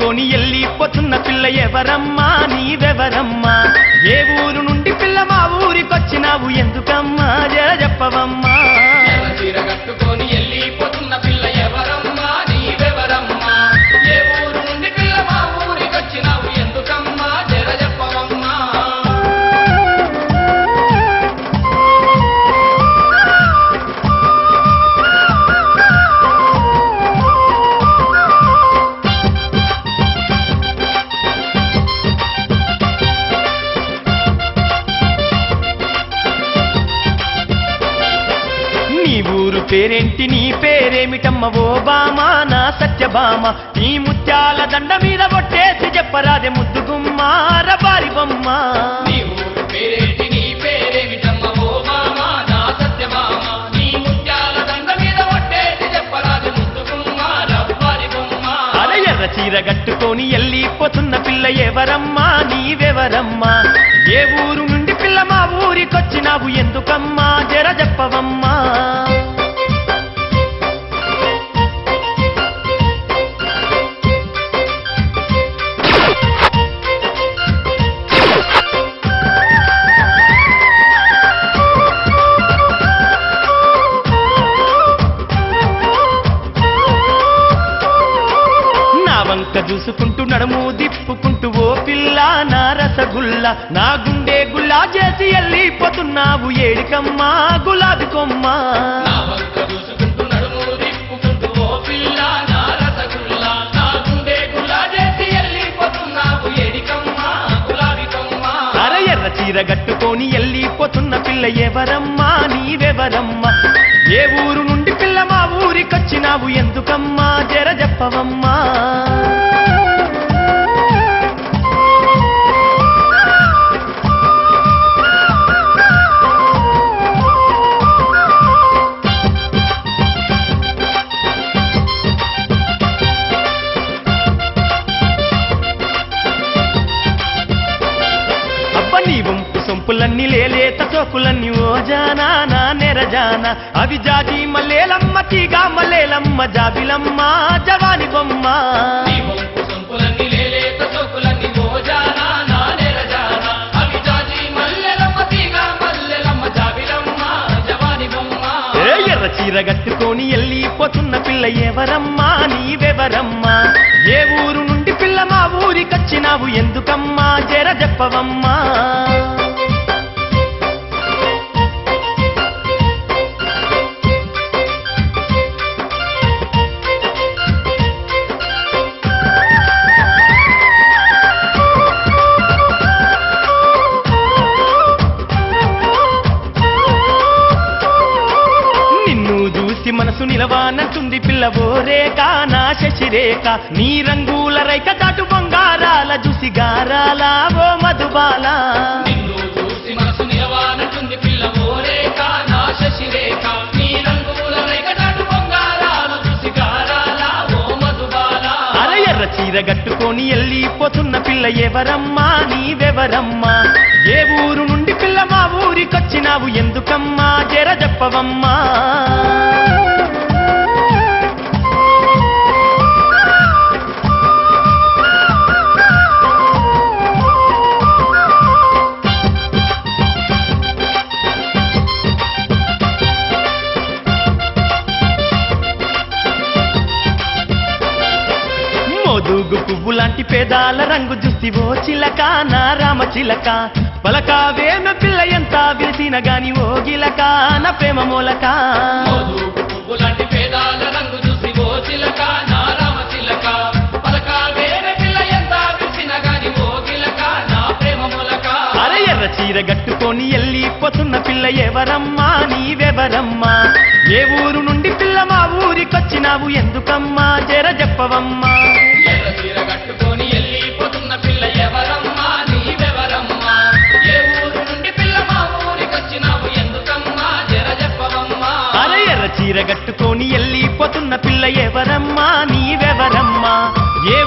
కట్టుకొని ఎల్లిపోతున్న పిల్ల ఎవరమ్మా నీవెవరమ్మా ఏ ఊరు నుండి పిల్ల మా ఊరికొచ్చినావు ఎందుకమ్మా జర చెప్పవమ్మా చీర కట్టుకొని ఎల్లిపోతున్న పిల్ల ఎవరమ్మా నీవెవరమ్మా ఏ ఊరు నుండి పిల్ల మా ఊరికొచ్చినావు ఎందుకమ్మా జర చెప్పవమ్మా పేరేంటి నీ పేరేమిటమ్మ ఓ బామా నా సత్యభామ నీ ముత్యాల దండ మీద కొట్టేసి చెప్పరాదే ముద్దుగుమ్మ రబారి బొమ్మ నీ ఊరు పేరేంటి నీ పేరేమిటమ్మ ఓ బామా నా సత్యభామ నీ ముత్యాల దండ మీద కొట్టేసి చెప్పరాదే ముద్దుగుమ్మ రబారి బొమ్మ అర ఎర్ర చీర కట్టుకొని ఎల్లిపోతున్న పిల్ల ఎవరమ్మా నీవెవరమ్మా ఏ ఊరు నుండి పిల్ల మా ఊరికొచ్చినావు ఎందుకమ్మా జర చెప్పవమ్మా చూసుకుంటూ నడుము దిప్పుకుంటూ ఓ పిల్ల నా రసగుల్ల నా గుండె గుల్లా చేసి ఎల్లిపోతున్నావు ఏడికమ్మా గులాబీ కొమ్మ అర ఎర్ర చీర కట్టుకొని ఎల్లిపోతున్న పిల్ల ఎవరమ్మా నీవెవరమ్మా ఏ ఊరు నుండి పిల్ల మా ఊరికొచ్చినావు ఎందుకమ్మా జర చెప్పవమ్మా సొంపులన్నీ లేలేత సోకులన్నీ ఓ జానా నా నెరజాన అవి జాజి మల్లేలమ్మ తీగా మల్లేలమ్మ జాబిలమ్మ జవాని బొమ్మ ఎర్ర చీర కట్టుకొని ఎల్లిపోతున్న పిల్ల ఎవరమ్మా నీవెవరమ్మా ఏ ఊరు నుండి పిల్ల మా ఊరికొచ్చినావు ఎందుకమ్మా జర చెప్పవమ్మా మనసు నిలవానంటుంది పిల్లవో రేఖ నా శశిరేఖ నీ రంగుల రైక దాటు బంగారాల చూసి గారాల ఓ మధుబాల అర ఎర్ర చీర కట్టుకొని ఎల్లిపోతున్న పిల్ల ఎవరమ్మా నీవెవరమ్మా ఏ ఊరు నుండి పిల్ల మా ఊరికొచ్చినావు ఎందుకమ్మా జర చెప్పవమ్మా మోదుగు పువ్వు లాంటి పేదాల రంగు చూసి ఓ చిలక నా రామ చిలక పలకావేమ పిల్ల ఎంత విరిసిన గాని ఓ గిలక నా ప్రేమ మూలక అర ఎర్ర చీర కట్టుకొని ఎల్లిపోతున్న పిల్ల ఎవరమ్మా నీవెవరమ్మా ఏ ఊరు నుండి పిల్ల మా ఊరికొచ్చినావు ఎందుకమ్మా జర చెప్పవమ్మా అర ఎర్ర చీర కట్టుకొని ఎల్లిపోతున్న పిల్ల ఎవరమ్మా నీవెవరమ్మా ఏ